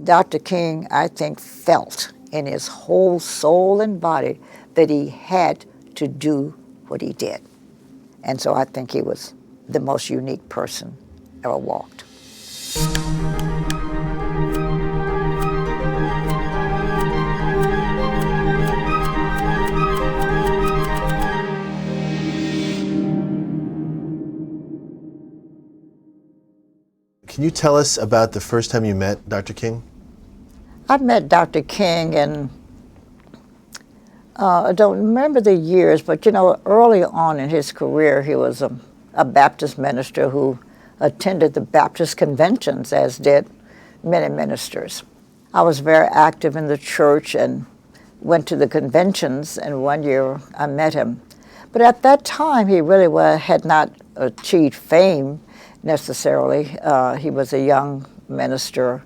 Dr. King, I think, felt in his whole soul and body that he had to do what he did. And so I think he was the most unique person ever walked. Can you tell us about the first time you met Dr. King? I met Dr. King and I don't remember the years, but you know, early on in his career, he was a Baptist minister who attended the Baptist conventions, as did many ministers. I was very active in the church and went to the conventions, and one year I met him. But at that time, he really had not achieved fame necessarily. He was a young minister,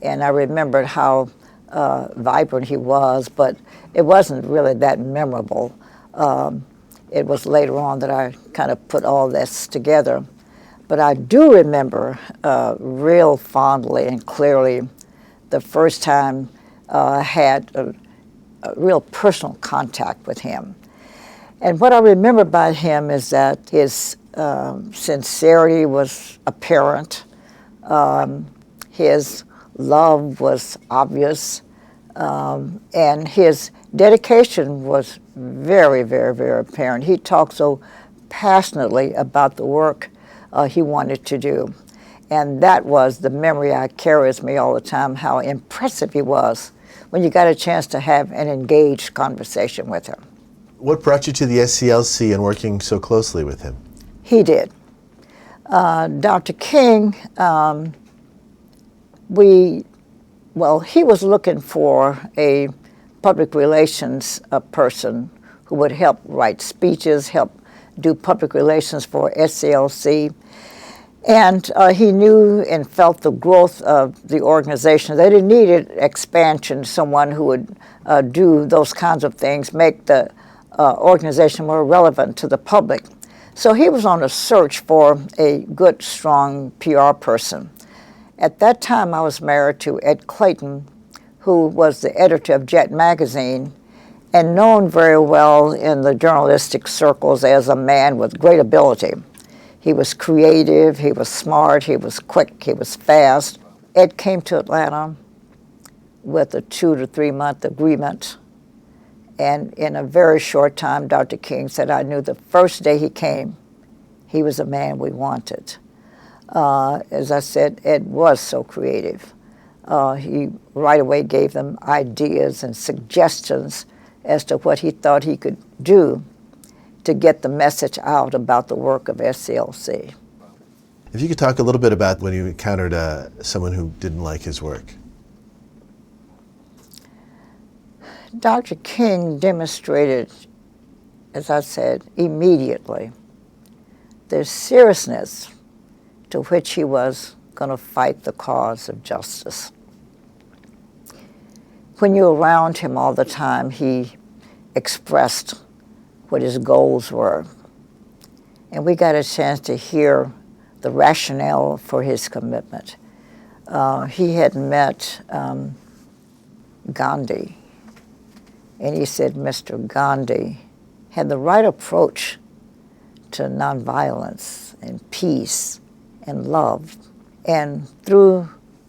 and I remembered how vibrant he was, but it wasn't really that memorable. It was later on that I kind of put all this together. But I do remember real fondly and clearly the first time I had a real personal contact with him. And what I remember about him is that his sincerity was apparent. His love was obvious. And his dedication was very, very, very apparent. He talked so passionately about the work he wanted to do. And that was the memory I carry with me all the time, how impressive he was when you got a chance to have an engaged conversation with him. What brought you to the SCLC and working so closely with him? He did. Dr. King, he was looking for a public relations person who would help write speeches, help do public relations for SCLC. And he knew and felt the growth of the organization, that it needed expansion, someone who would do those kinds of things, make the organization more relevant to the public. So he was on a search for a good, strong PR person. At that time, I was married to Ed Clayton, who was the editor of Jet magazine and known very well in the journalistic circles as a man with great ability. He was creative, he was smart, he was quick, he was fast. Ed came to Atlanta with a 2 to 3 month agreement. And in a very short time, Dr. King said, I knew the first day he came, he was a man we wanted. As I said, Ed was so creative. He right away gave them ideas and suggestions as to what he thought he could do to get the message out about the work of SCLC. If you could talk a little bit about when you encountered someone who didn't like his work. Dr. King demonstrated, as I said, immediately the seriousness to which he was going to fight the cause of justice. When you're around him all the time, he expressed what his goals were. And we got a chance to hear the rationale for his commitment. He had met Gandhi, and he said Mr. Gandhi had the right approach to nonviolence and peace and love. And through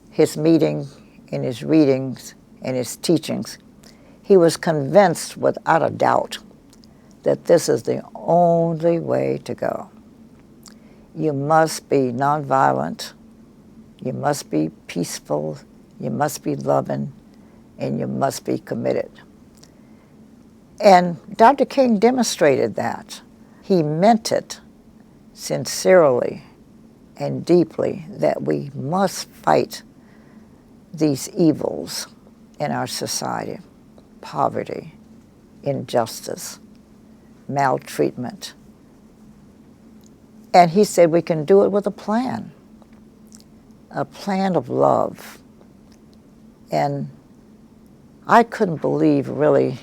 his meeting and his readings and his teachings, he was convinced without a doubt that this is the only way to go. You must be nonviolent, you must be peaceful, you must be loving, and you must be committed. And Dr. King demonstrated that. He meant it sincerely and deeply that we must fight these evils in our society: poverty, injustice, maltreatment. And he said we can do it with a plan of love. And I couldn't believe, really,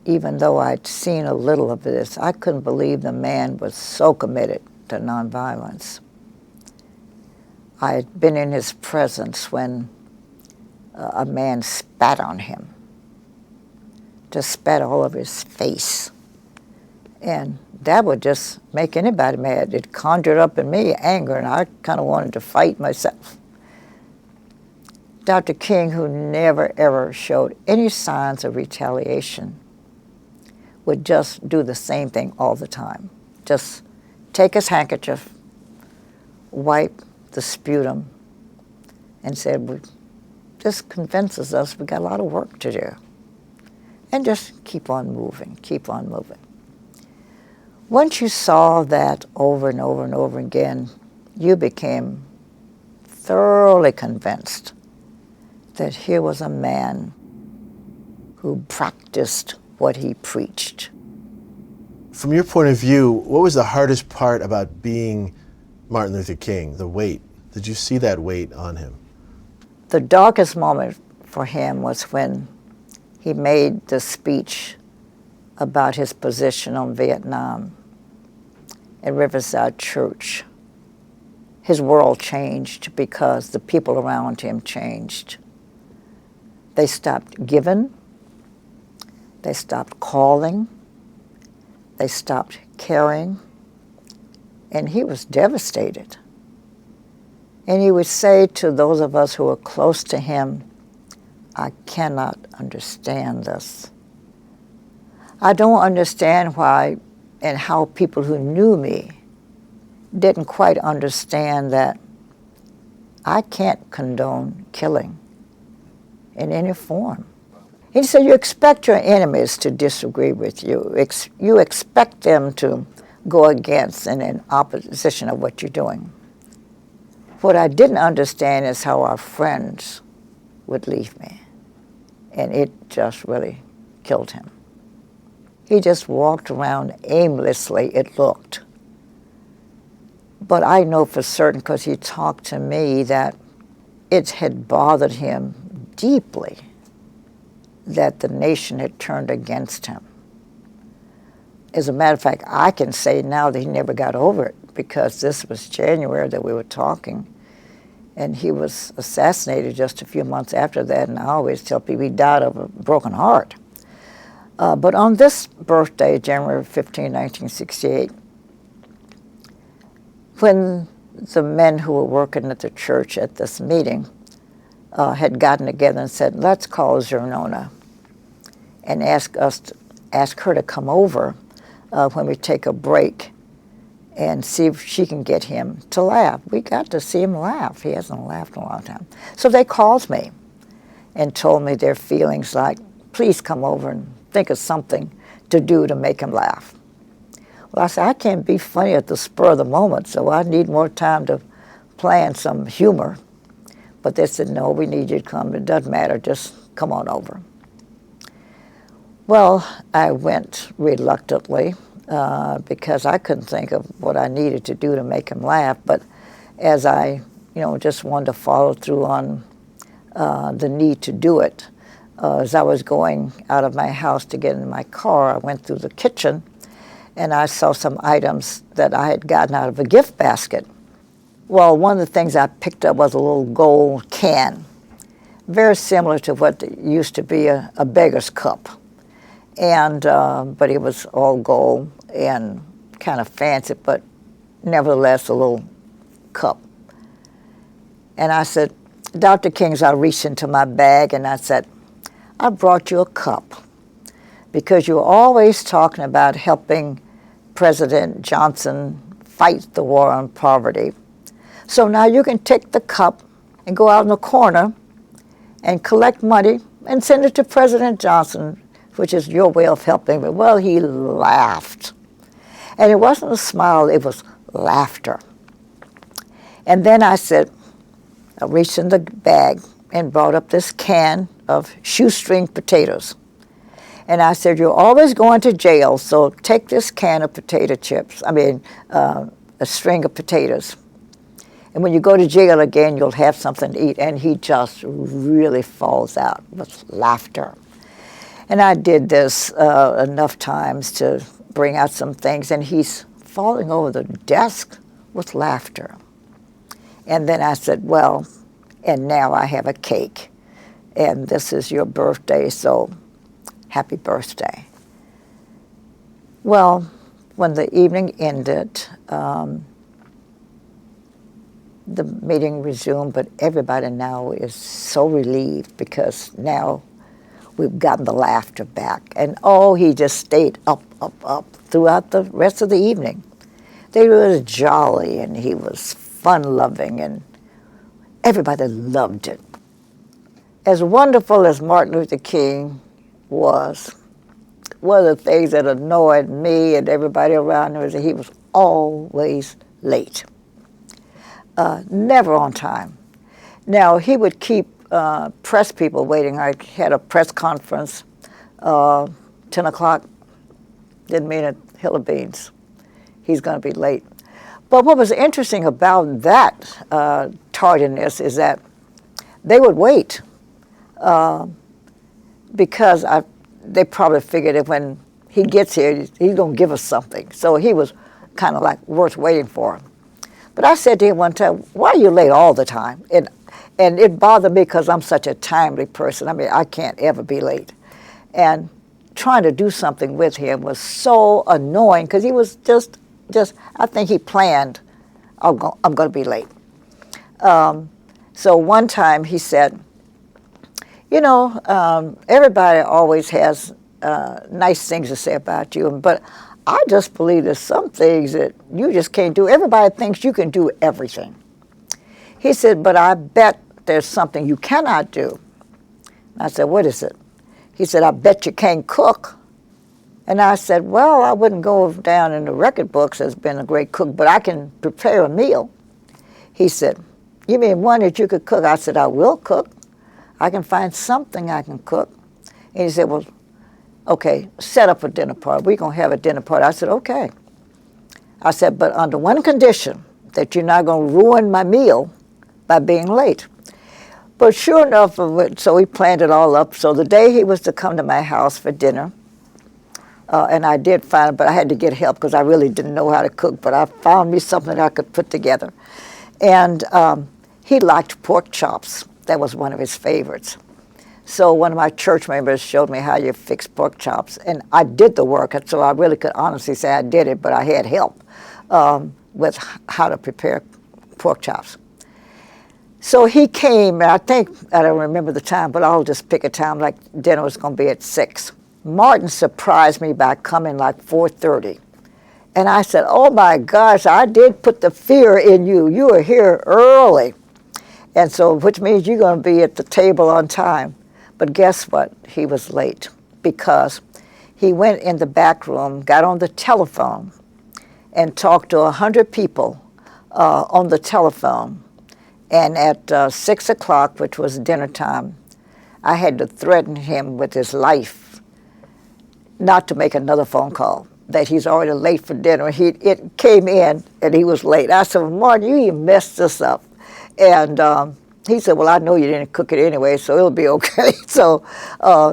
even though I'd seen a little of this, I couldn't believe the man was so committed to nonviolence. I had been in his presence when a man spat on him, just spat all over his face. And that would just make anybody mad. It conjured up in me anger, and I kind of wanted to fight myself. Dr. King, who never ever showed any signs of retaliation, would just do the same thing all the time. Just take his handkerchief, wipe the sputum, and said, this convinces us we got a lot of work to do. And just keep on moving, keep on moving. Once you saw that over and over and over again, you became thoroughly convinced that here was a man who practiced what he preached. From your point of view, what was the hardest part about being Martin Luther King, the weight? Did you see that weight on him? The darkest moment for him was when he made the speech about his position on Vietnam at Riverside Church. His world changed because the people around him changed. They stopped giving, they stopped calling, they stopped caring, and he was devastated. And he would say to those of us who were close to him, I cannot understand this. I don't understand why and how people who knew me didn't quite understand that I can't condone killing in any form. He said, you expect your enemies to disagree with you. You expect them to go against and in opposition of what you're doing. What I didn't understand is how our friends would leave me. And it just really killed him. He just walked around aimlessly, it looked. But I know for certain, because he talked to me, that it had bothered him deeply that the nation had turned against him. As a matter of fact, I can say now that he never got over it, because this was January that we were talking, and he was assassinated just a few months after that, and I always tell people he died of a broken heart. But on this birthday, January 15, 1968, when the men who were working at the church at this meeting had gotten together and said, let's call Xernona and ask her to come over when we take a break and see if she can get him to laugh. We got to see him laugh. He hasn't laughed in a long time. So they called me and told me their feelings, like, please come over and think of something to do to make him laugh. Well, I said, I can't be funny at the spur of the moment, so I need more time to plan some humor. But they said, no, we need you to come. It doesn't matter, just come on over. Well, I went reluctantly because I couldn't think of what I needed to do to make him laugh. But as I, just wanted to follow through on the need to do it, as I was going out of my house to get in my car, I went through the kitchen and I saw some items that I had gotten out of a gift basket. Well, one of the things I picked up was a little gold can, very similar to what used to be a beggar's cup. And but it was all gold and kind of fancy, but nevertheless a little cup. And I said, Dr. King's, I reached into my bag and I said, I brought you a cup because you're always talking about helping President Johnson fight the war on poverty. So now you can take the cup and go out in the corner and collect money and send it to President Johnson, which is your way of helping me. Well, he laughed. And it wasn't a smile, it was laughter. And then I said, I reached in the bag and brought up this can of shoestring potatoes. And I said, you're always going to jail, so take this can of potato chips, a string of potatoes. And when you go to jail again, you'll have something to eat. And he just really falls out with laughter. And I did this enough times to bring out some things, and he's falling over the desk with laughter. And then I said, well, and now I have a cake and this is your birthday, so happy birthday. Well, when the evening ended, the meeting resumed, but everybody now is so relieved because now we've gotten the laughter back. And oh, he just stayed up throughout the rest of the evening. They were jolly, and he was fun-loving, and everybody loved it. As wonderful as Martin Luther King was, one of the things that annoyed me and everybody around him is that he was always late. Never on time. Now, he would keep press people waiting. I had a press conference, 10 o'clock, didn't mean a hill of beans. He's going to be late. But what was interesting about that tardiness is that they would wait because they probably figured that when he gets here, he's going to give us something. So he was kind of like worth waiting for. But I said to him one time, why are you late all the time? And it bothered me because I'm such a timely person. I mean, I can't ever be late. And trying to do something with him was so annoying because he was just I think he planned, I'm going to be late. So one time he said, you know, everybody always has nice things to say about you, but I just believe there's some things that you just can't do. Everybody thinks you can do everything. He said, but I bet there's something you cannot do. And I said, what is it? He said, I bet you can't cook. And I said, well, I wouldn't go down in the record books as being a great cook, but I can prepare a meal. He said, you mean one that you could cook? I said, I will cook. I can find something I can cook. And he said, well, okay, set up a dinner party. We're going to have a dinner party. I said, okay. I said, but under one condition, that you're not going to ruin my meal by being late. But sure enough, so we planned it all up. So the day he was to come to my house for dinner, and I did find it, but I had to get help because I really didn't know how to cook, but I found me something that I could put together. And he liked pork chops. That was one of his favorites. So one of my church members showed me how you fix pork chops, and I did the work, so I really could honestly say I did it, but I had help with how to prepare pork chops. So he came, and I don't remember the time, but I'll just pick a time like dinner was going to be at 6. Martin surprised me by coming like 4:30. And I said, oh my gosh, I did put the fear in you. You were here early. And so, which means you're going to be at the table on time. But guess what? He was late because he went in the back room, got on the telephone, and talked to 100 people on the telephone. And at 6 o'clock, which was dinner time, I had to threaten him with his life not to make another phone call, that he's already late for dinner. It came in, and he was late. I said, well, Martin, you messed this up. And he said, well, I know you didn't cook it anyway, so it'll be okay. So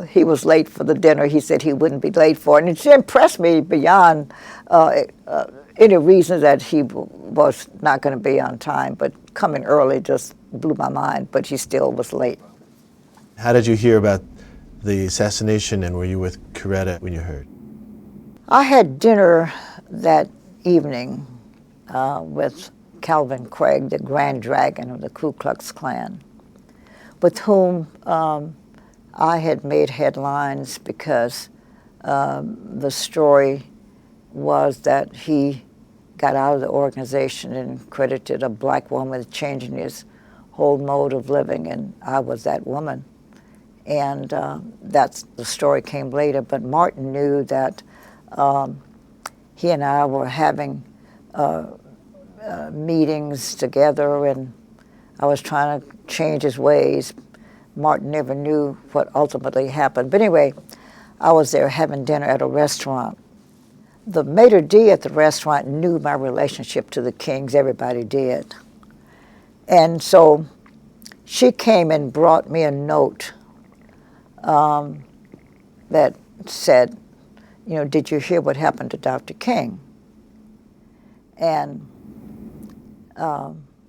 he was late for the dinner. He said he wouldn't be late for it. And it impressed me beyond any reason that he was not going to be on time, but coming early just blew my mind, but he still was late. How did you hear about the assassination, and were you with Coretta when you heard? I had dinner that evening with Calvin Craig, the Grand Dragon of the Ku Klux Klan, with whom I had made headlines because the story was that he got out of the organization and credited a black woman with changing his whole mode of living, and I was that woman. And the story came later, but Martin knew that he and I were having meetings together, and I was trying to change his ways. Martin never knew what ultimately happened. But anyway, I was there having dinner at a restaurant. The maitre d' at the restaurant knew my relationship to the Kings. Everybody did. And so she came and brought me a note that said, you know, did you hear what happened to Dr. King? And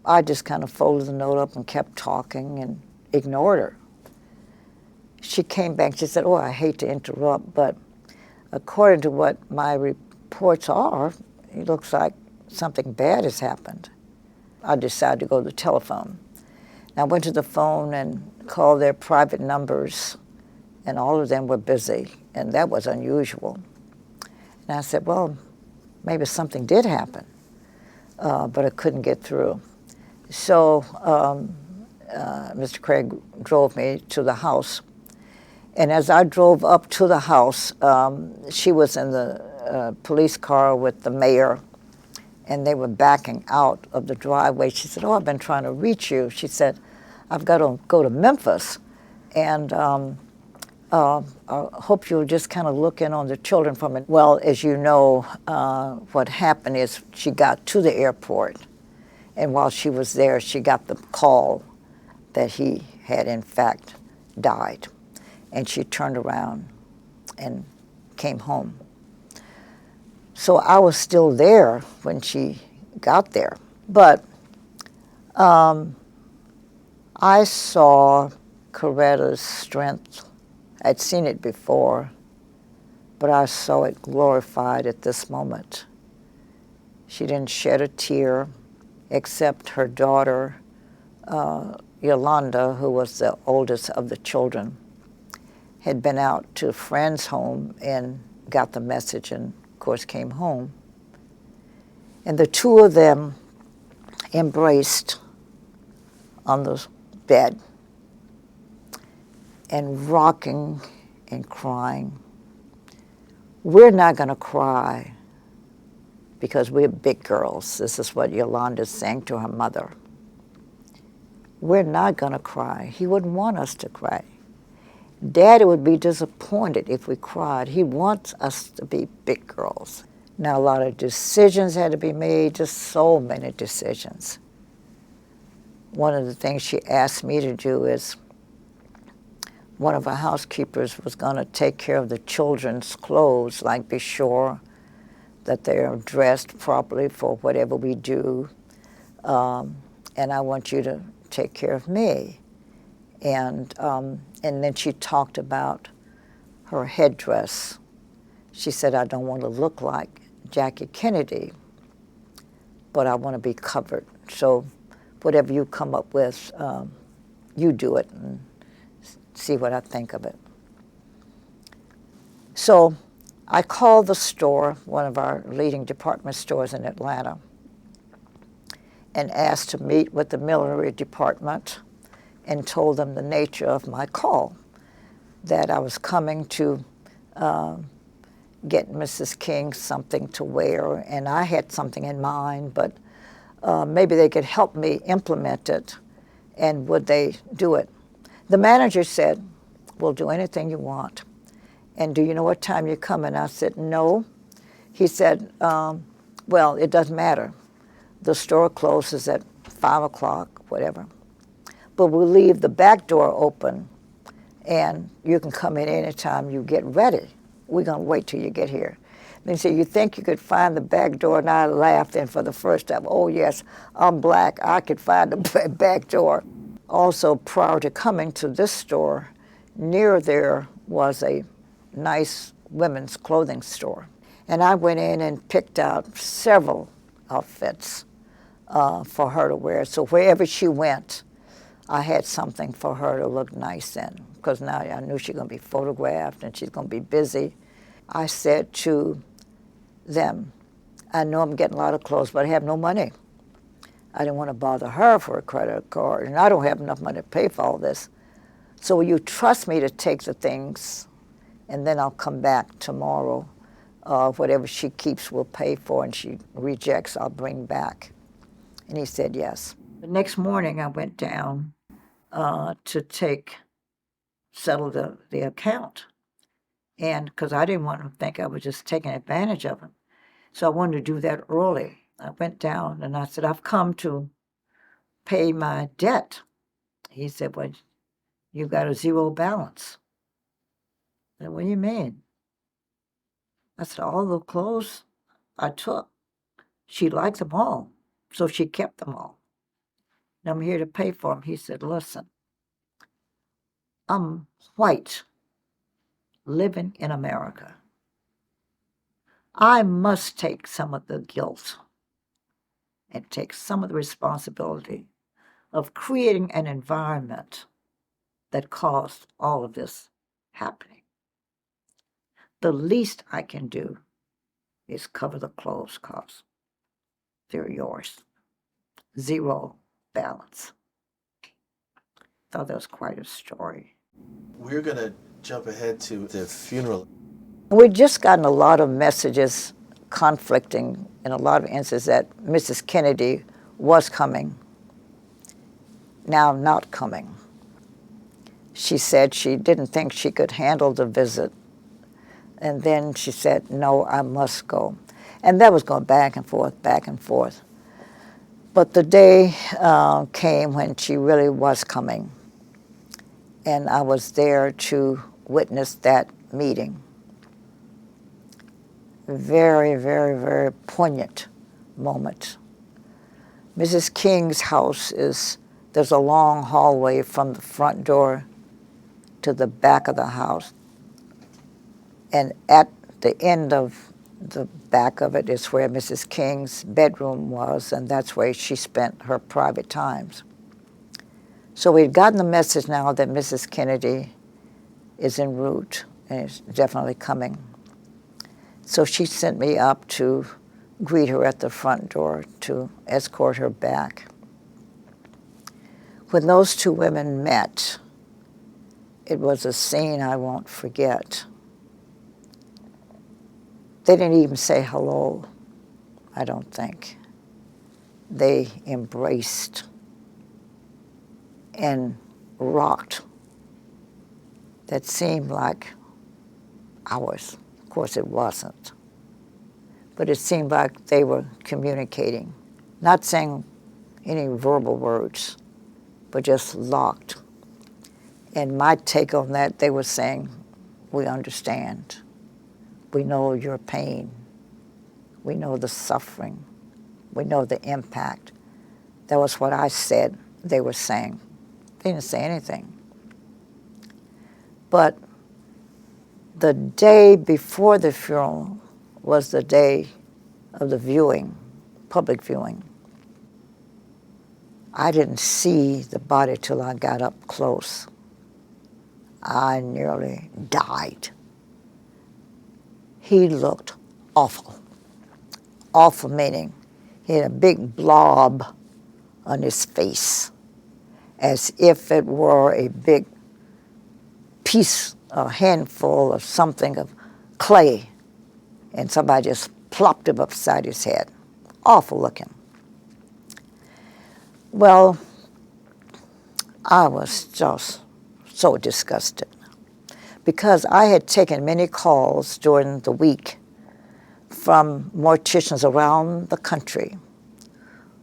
I just kind of folded the note up and kept talking and ignored her. she came back, she said, oh, I hate to interrupt, but according to what my reports are, it looks like something bad has happened. I decided to go to the telephone. I went to the phone and called their private numbers, and all of them were busy, and that was unusual. And I said, well, maybe something did happen, but I couldn't get through. So Mr. Craig drove me to the house. And as I drove up to the house, she was in the police car with the mayor, and they were backing out of the driveway. She said, oh, I've been trying to reach you. She said, I've got to go to Memphis, and I hope you'll just kind of look in on the children from it. Well, as you know, what happened is she got to the airport, and while she was there, she got the call that he had, in fact, died. And she turned around and came home. So I was still there when she got there. But I saw Coretta's strength. I'd seen it before, but I saw it glorified at this moment. She didn't shed a tear, except her daughter, Yolanda, who was the oldest of the children, had been out to a friend's home and got the message and, of course, came home. And the two of them embraced on the bed and rocking and crying. We're not going to cry because we're big girls. This is what Yolanda's saying to her mother. We're not going to cry. He wouldn't want us to cry. Daddy would be disappointed if we cried. He wants us to be big girls. Now, a lot of decisions had to be made, just so many decisions. One of the things she asked me to do is, one of our housekeepers was going to take care of the children's clothes, like be sure that they're dressed properly for whatever we do, and I want you to take care of me. And then she talked about her headdress. She said, I don't want to look like Jackie Kennedy, but I want to be covered. So whatever you come up with, you do it and see what I think of it. So I called the store, one of our leading department stores in Atlanta, and asked to meet with the millinery department and told them the nature of my call, that I was coming to get Mrs. King something to wear, and I had something in mind, but maybe they could help me implement it, and would they do it? The manager said, we'll do anything you want. And do you know what time you're coming? I said, no. He said, well, it doesn't matter. The store closes at 5 o'clock, whatever. But we'll leave the back door open, and you can come in anytime you get ready. We're going to wait till you get here. And he said, you think you could find the back door? And I laughed, and for the first time, oh, yes, I'm black. I could find the back door. Also, prior to coming to this store, near there was a nice women's clothing store. And I went in and picked out several outfits for her to wear. So wherever she went, I had something for her to look nice in, because now I knew she was going to be photographed and she's going to be busy. I said to them, I know I'm getting a lot of clothes, but I have no money. I didn't want to bother her for a credit card, and I don't have enough money to pay for all this. So will you trust me to take the things, and then I'll come back tomorrow. Whatever she keeps, we'll pay for, and she rejects, I'll bring back. And he said yes. The next morning, I went down to settle the account. And because I didn't want him to think I was just taking advantage of him. So I wanted to do that early. I went down and I said, I've come to pay my debt. He said, well, you've got a zero balance. I said, what do you mean? I said, all the clothes I took, she liked them all, so she kept them all. And I'm here to pay for them. He said, listen, I'm white, living in America. I must take some of the guilt and take some of the responsibility of creating an environment that caused all of this happening. The least I can do is cover the clothes costs. They're yours. Zero balance. Thought that was quite a story. We're going to jump ahead to the funeral. We'd just gotten a lot of messages conflicting in a lot of instances that Mrs. Kennedy was coming, now not coming. She said she didn't think she could handle the visit. And then she said, no, I must go. And that was going back and forth, back and forth. But the day came when she really was coming. And I was there to witness that meeting. Very, very, very poignant moment. Mrs. King's house there's a long hallway from the front door to the back of the house. And at the end of the back of it is where Mrs. King's bedroom was, and that's where she spent her private times. So we'd gotten the message now that Mrs. Kennedy is en route and is definitely coming. So she sent me up to greet her at the front door to escort her back. When those two women met, it was a scene I won't forget. They didn't even say hello, I don't think. They embraced and rocked. That seemed like hours. Of course, it wasn't. But it seemed like they were communicating, not saying any verbal words, but just locked. And my take on that, they were saying, we understand. We know your pain. We know the suffering. We know the impact. That was what I said they were saying. They didn't say anything. But the day before the funeral was the day of the viewing, public viewing. I didn't see the body till I got up close. I nearly died. He looked awful. Awful meaning he had a big blob on his face, as if it were a big piece, a handful of something of clay, and somebody just plopped him upside his head. Awful looking. Well, I was just so disgusted because I had taken many calls during the week from morticians around the country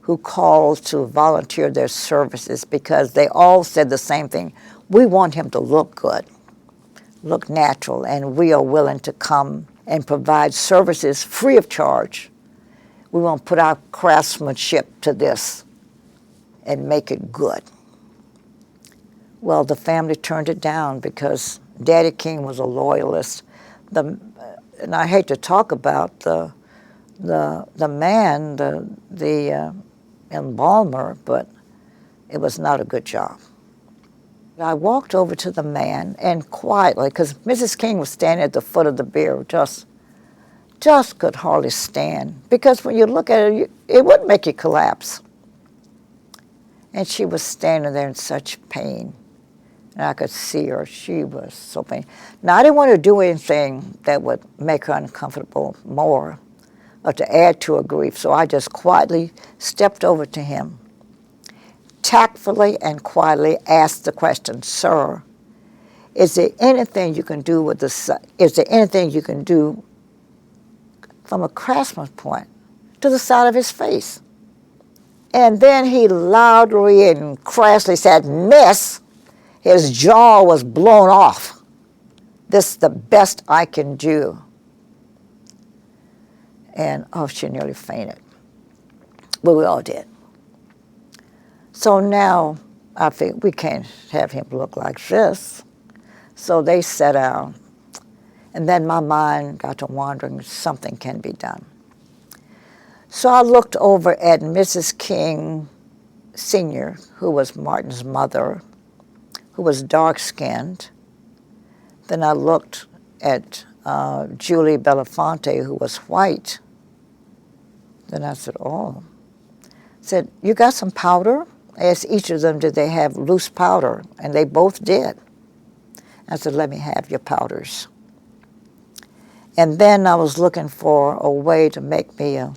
who called to volunteer their services because they all said the same thing. We want him to look good, look natural, and we are willing to come and provide services free of charge. We want to put our craftsmanship to this and make it good. Well, the family turned it down because Daddy King was a loyalist. And I hate to talk about the man, the embalmer, but it was not a good job. I walked over to the man and quietly, because Mrs. King was standing at the foot of the bier, just could hardly stand. Because when you look at it, it would make you collapse. And she was standing there in such pain. And I could see her. She was so painful. Now, I didn't want to do anything that would make her uncomfortable more or to add to her grief, so I just quietly stepped over to him, tactfully and quietly asked the question, "Sir, is there anything you can do with is there anything you can do from a craftsman's point to the side of his face?" And then he loudly and crassly said, "Miss," his jaw was blown off. "This is the best I can do." And she nearly fainted. But we all did. So now I think we can't have him look like this. So they sat down. And then my mind got to wandering, something can be done. So I looked over at Mrs. King Sr., who was Martin's mother, who was dark-skinned. Then I looked at Julie Belafonte, who was white. Then I said, oh. I said, you got some powder? I asked each of them, did they have loose powder? And they both did. I said, let me have your powders. And then I was looking for a way to make me a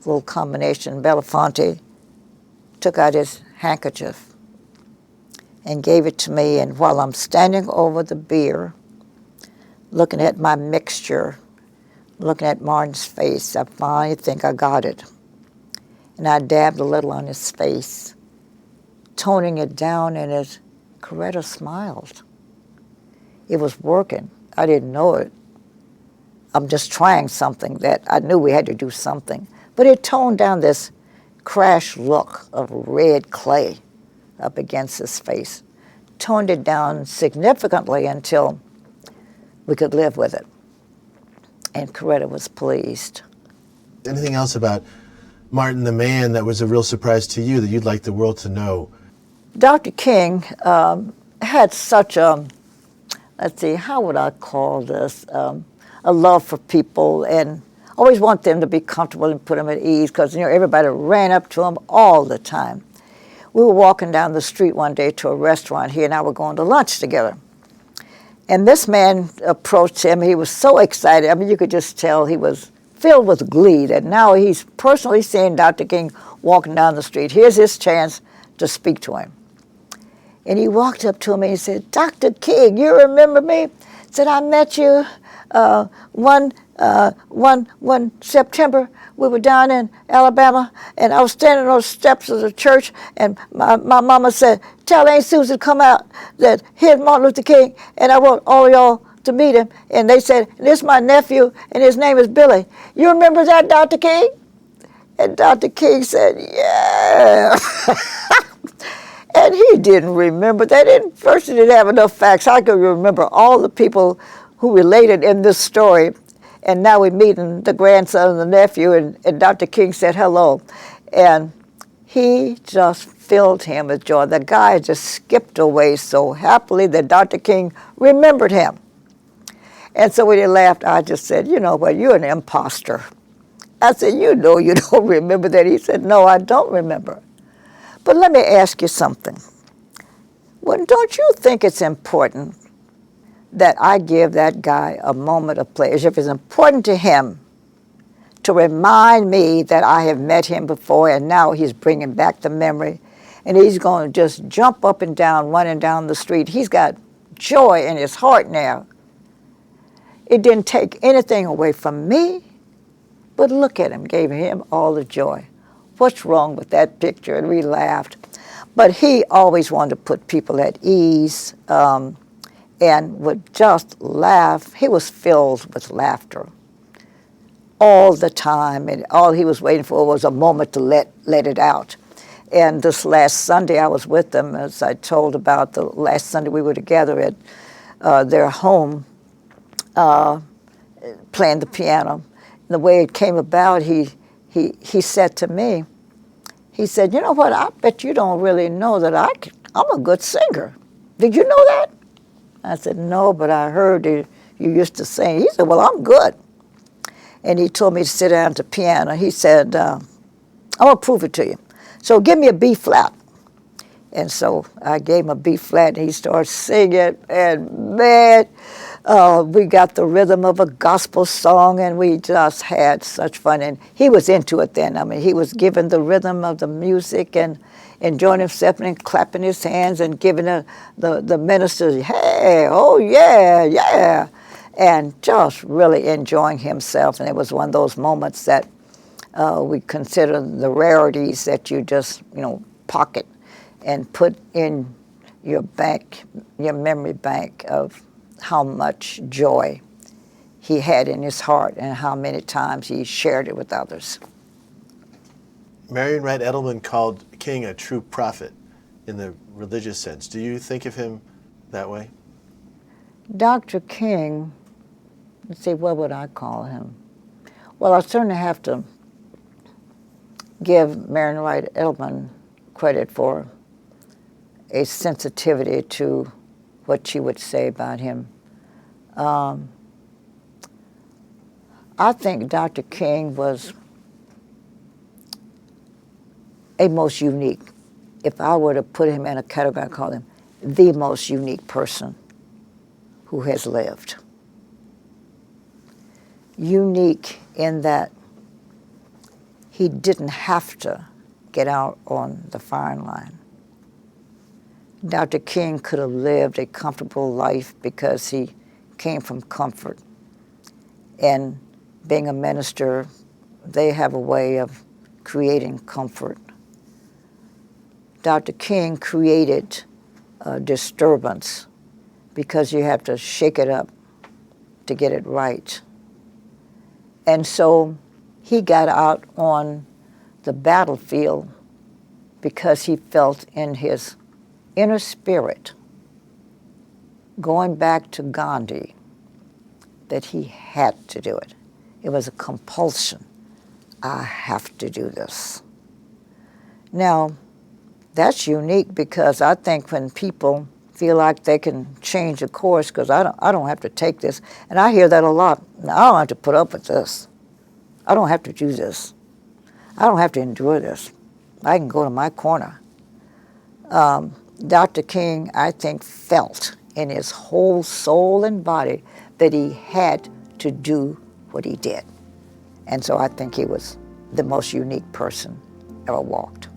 little combination. Belafonte took out his handkerchief and gave it to me. And while I'm standing over the beer, looking at my mixture, looking at Martin's face, I finally think I got it. And I dabbed a little on his face, toning it down, and as Coretta smiled. It was working. I didn't know it. I'm just trying something that I knew we had to do something. But it toned down this crash look of red clay up against his face. Toned it down significantly until we could live with it. And Coretta was pleased. Anything else about Martin the man that was a real surprise to you that you'd like the world to know? Dr. King had such a, let's see, how would I call this? A love for people, and always want them to be comfortable and put them at ease, because everybody ran up to him all the time. We were walking down the street one day to a restaurant. He and I were going to lunch together. And this man approached him. He was so excited. I mean, you could just tell he was filled with glee that now he's personally seeing Dr. King walking down the street. Here's his chance to speak to him. And he walked up to him and he said, Dr. King, you remember me? He said, I met you one September. We were down in Alabama, and I was standing on the steps of the church, and my mama said, tell Aunt Susan to come out, that here's Martin Luther King, and I want all y'all to meet him. And they said, this is my nephew, and his name is Billy. You remember that, Dr. King? And Dr. King said, yeah. And he didn't remember that. First, he didn't have enough facts. I could remember all the people who related in this story. And now we're meeting the grandson and the nephew, and Dr. King said hello. And he just filled him with joy. The guy just skipped away so happily that Dr. King remembered him. And so when he laughed, I just said, you know what, you're an imposter. I said, you know you don't remember that. He said, no, I don't remember. But let me ask you something. Well, don't you think it's important that I give that guy a moment of pleasure? If it's important to him to remind me that I have met him before and now he's bringing back the memory, and he's going to just jump up and down, running down the street. He's got joy in his heart now. It didn't take anything away from me, but look at him, gave him all the joy. What's wrong with that picture? And we laughed. But he always wanted to put people at ease, and would just laugh. He was filled with laughter all the time, and all he was waiting for was a moment to let it out. And this last Sunday I was with them, as I told about the last Sunday we were together at their home playing the piano. And the way it came about, he said to me, he said, you know what, I bet you don't really know that I'm a good singer. Did you know that? I said, no, but I heard you used to sing. He said, well, I'm good. And he told me to sit down at the piano. He said, I'm going to prove it to you. So give me a B flat. And so I gave him a B flat, and he started singing. And man, we got the rhythm of a gospel song, and we just had such fun. And he was into it then. I mean, he was given the rhythm of the music and enjoying himself and clapping his hands and giving the ministers, hey, oh yeah, yeah, and just really enjoying himself. And it was one of those moments that we consider the rarities that you just, pocket and put in your bank, your memory bank of how much joy he had in his heart and how many times he shared it with others. Marion Wright Edelman called King a true prophet in the religious sense. Do you think of him that way? Dr. King, let's see, what would I call him? Well, I certainly have to give Marion Wright Edelman credit for a sensitivity to what she would say about him. I think Dr. King was a most unique. If I were to put him in a category, I'd call him the most unique person who has lived. Unique in that he didn't have to get out on the firing line. Dr. King could have lived a comfortable life because he came from comfort. And being a minister, they have a way of creating comfort. Dr. King created disturbance because you have to shake it up to get it right. And so he got out on the battlefield because he felt in his inner spirit, going back to Gandhi, that he had to do it. It was a compulsion. I have to do this. Now, that's unique because I think when people feel like they can change a course, because I don't have to take this, and I hear that a lot. I don't have to put up with this. I don't have to do this. I don't have to endure this. I can go to my corner. Dr. King, I think, felt in his whole soul and body that he had to do what he did. And so I think he was the most unique person ever walked.